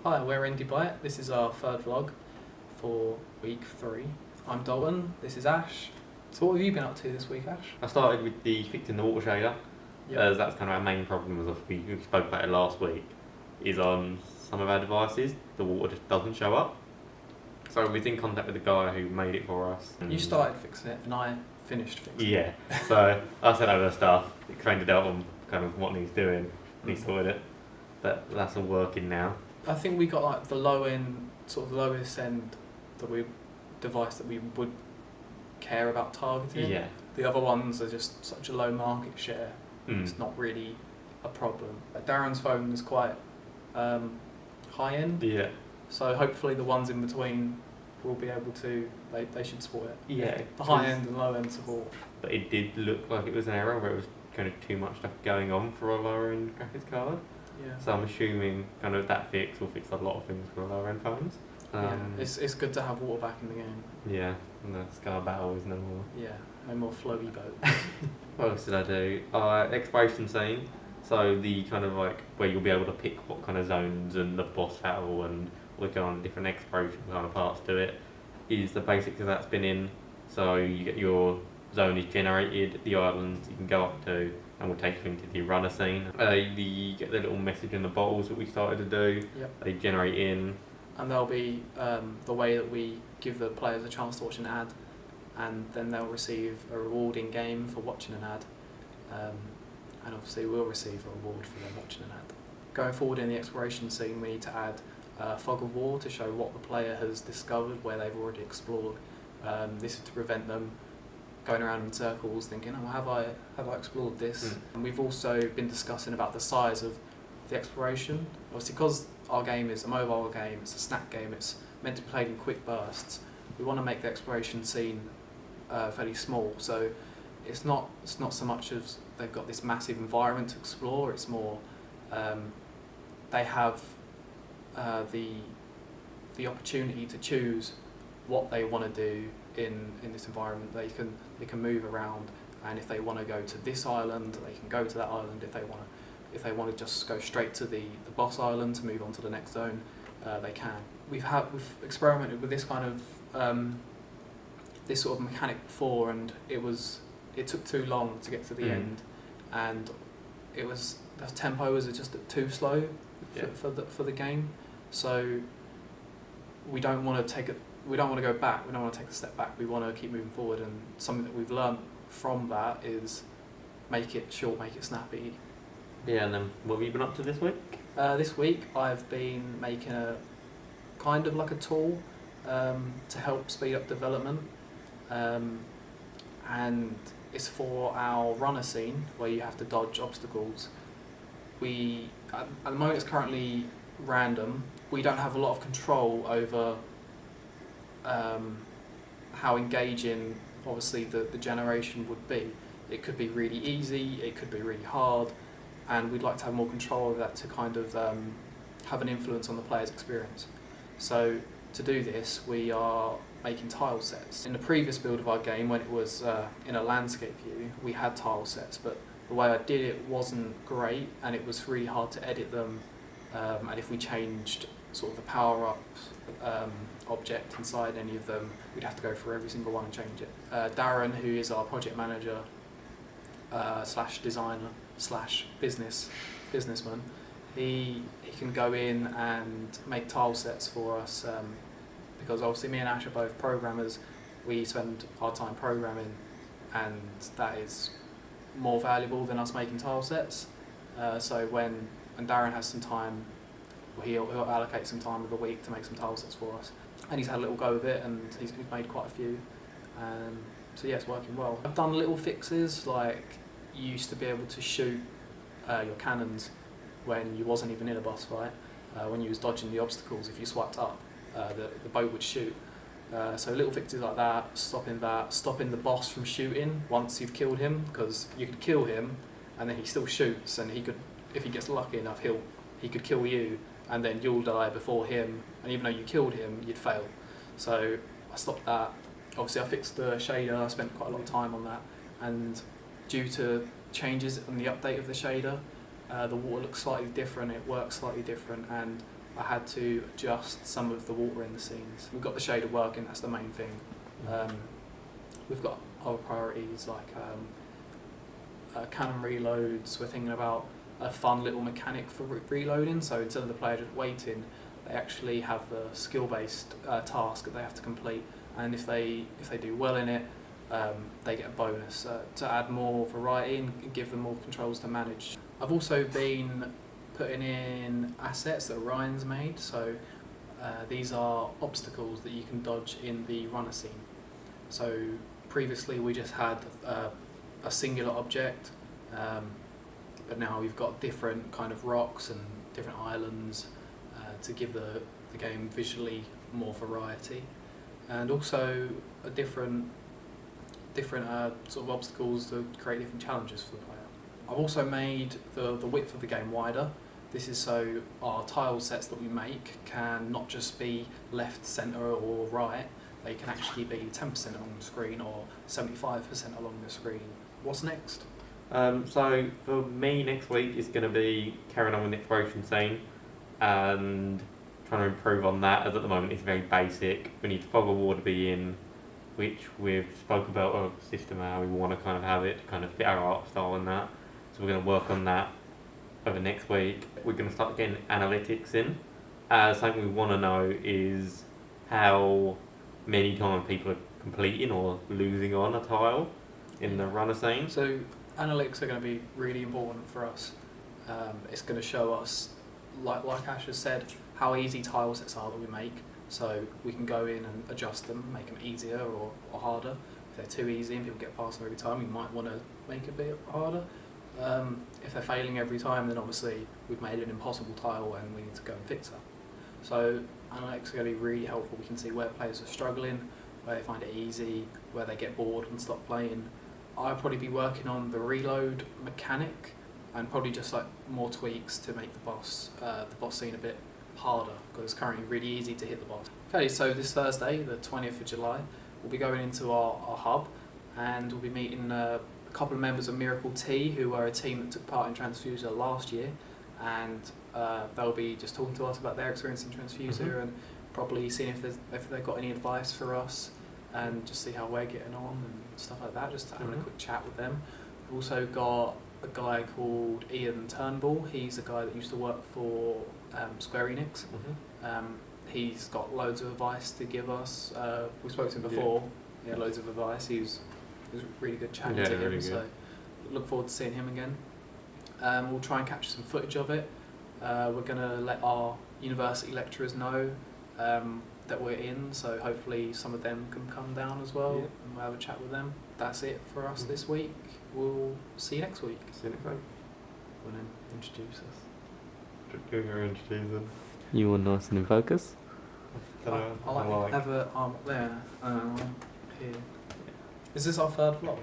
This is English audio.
Hi, we're IndieByte. This is our third vlog for week 3. I'm Dalton, this is Ash. So what have you been up to this week, Ash? I started with the fixing the water shader, as that's kind of our main problem, as we spoke about it last week, is on some of our devices, the water just doesn't show up. So we're in contact with the guy who made it for us. You started fixing it and I finished fixing it. Yeah, so I sent over the stuff, explained to Dalton kind of what needs doing, and he sorted it. But that's all working now. I think we got like the low end, sort of lowest end device that we would care about targeting. Yeah. The other ones are just such a low market share. It's not really a problem. Darren's phone is quite high end. Yeah. So hopefully the ones in between will be able to, they should support it. Yeah. The high end and low end support. But it did look like it was an error where it was kind of too much stuff going on for a lower end graphics card. Yeah. So I'm assuming kind of that fix will fix a lot of things for lower end phones. Yeah, it's good to have water back in the game. Yeah, and the Scar Battle is no more. Yeah, no more floaty boats. What else did I do? Exploration scene. So the kind of like where you'll be able to pick what kind of zones and the boss battle and look on different exploration kind of parts to it. Is the basics of that spinning. So you get your zone is generated, the islands you can go up to, and we'll take you into the runner scene. You get the little message in the bottles that we started to do. Yep. They generate in. And there'll be the way that we give the players a chance to watch an ad, and then they'll receive a reward in game for watching an ad, and obviously we'll receive a reward for them watching an ad. Going forward in the exploration scene, we need to add fog of war to show what the player has discovered where they've already explored. This is to prevent them going around in circles thinking, oh, have I explored this? And we've also been discussing about the size of the exploration. Obviously, because our game is a mobile game, it's a snack game, it's meant to be played in quick bursts, we want to make the exploration scene fairly small. So it's not so much as they've got this massive environment to explore, it's more they have the opportunity to choose what they want to do in this environment. They can move around, and if they want to go to this island, they can go to that island. If they want to just go straight to the boss island to move on to the next zone, they can. We've experimented with this kind of this sort of mechanic before, and it took too long to get to the end, and the tempo was just too slow for the game. So we don't want to go back. We don't want to take a step back. We want to keep moving forward, and something that we've learned from that is make it short, make it snappy. Yeah, and then what have you been up to this week? This week I've been making a kind of like a tool to help speed up development, and it's for our runner scene where you have to dodge obstacles. At the moment it's currently random. We don't have a lot of control over how engaging obviously the generation would be. It could be really easy, it could be really hard, and we'd like to have more control of that to kind of have an influence on the player's experience. So to do this, we are making tile sets. In the previous build of our game, when it was in a landscape view, we had tile sets, but the way I did it wasn't great, and it was really hard to edit them, and if we changed sort of the power-up object inside any of them, we'd have to go through every single one and change it. Darren, who is our project manager slash designer slash businessman, he can go in and make tile sets for us, because obviously me and Ash are both programmers. We spend our time programming, and that is more valuable than us making tile sets. So when Darren has some time, he'll allocate some time of the week to make some tile sets for us, and he's had a little go of it, and he's made quite a few. So yeah, it's working well. I've done little fixes, like you used to be able to shoot your cannons when you wasn't even in a boss fight. When you was dodging the obstacles, if you swiped up, the boat would shoot. So little fixes like that, stopping the boss from shooting once you've killed him, because you could kill him and then he still shoots, and he could, if he gets lucky enough, he could kill you, and then you'll die before him, and even though you killed him, you'd fail. So I stopped that. Obviously I fixed the shader, I spent quite a lot of time on that, and due to changes in the update of the shader, the water looks slightly different, it works slightly different, and I had to adjust some of the water in the scenes. We've got the shader working, that's the main thing. We've got other priorities like cannon reloads. We're thinking about a fun little mechanic for reloading, so instead of the player just waiting, they actually have a skill-based task that they have to complete, and if they do well in it, they get a bonus to add more variety and give them more controls to manage. I've also been putting in assets that Ryan's made, so these are obstacles that you can dodge in the runner scene. So previously we just had a singular object, but now we've got different kind of rocks and different islands to give the game visually more variety, and also a different sort of obstacles to create different challenges for the player. I've also made the width of the game wider. This is so our tile sets that we make can not just be left, centre or right, they can actually be 10% along the screen or 75% along the screen. What's next? So for me next week is going to be carrying on with the exploration scene and trying to improve on that, as at the moment it's very basic. We need fog of war to be in, which we've spoke about a system how we want to kind of have it to kind of fit our art style and that. So we're going to work on that over next week. We're going to start getting analytics in. Something we want to know is how many times people are completing or losing on a tile in the runner scene. So analytics are going to be really important for us. It's going to show us, like Ash has said, how easy tile sets are that we make. So we can go in and adjust them, make them easier or harder. If they're too easy and people get past them every time, we might want to make it a bit harder. If they're failing every time, then obviously we've made an impossible tile and we need to go and fix that. So analytics are going to be really helpful. We can see where players are struggling, where they find it easy, where they get bored and stop playing. I'll probably be working on the reload mechanic and probably just like more tweaks to make the boss scene a bit harder, because it's currently really easy to hit the boss. Okay, so this Thursday, the 20th of July, we'll be going into our hub and we'll be meeting a couple of members of Miracle T, who are a team that took part in Transfuzer last year, and they'll be just talking to us about their experience in Transfuzer and probably seeing if they've got any advice for us and just see how we're getting on and stuff like that, just having a quick chat with them. We've also got a guy called Ian Turnbull. He's a guy that used to work for Square Enix. He's got loads of advice to give us. We spoke to him before. He had loads of advice. It was really good chatting to him. Really so look forward to seeing him again. We'll try and capture some footage of it. We're going to let our university lecturers know that we're in, so hopefully some of them can come down as well and we'll have a chat with them. That's it for us this week. We'll see you next week. See you next week. Want to introduce us? Doing your introducing. You want nice and in focus? I like have a arm up there, here. Is this our third vlog?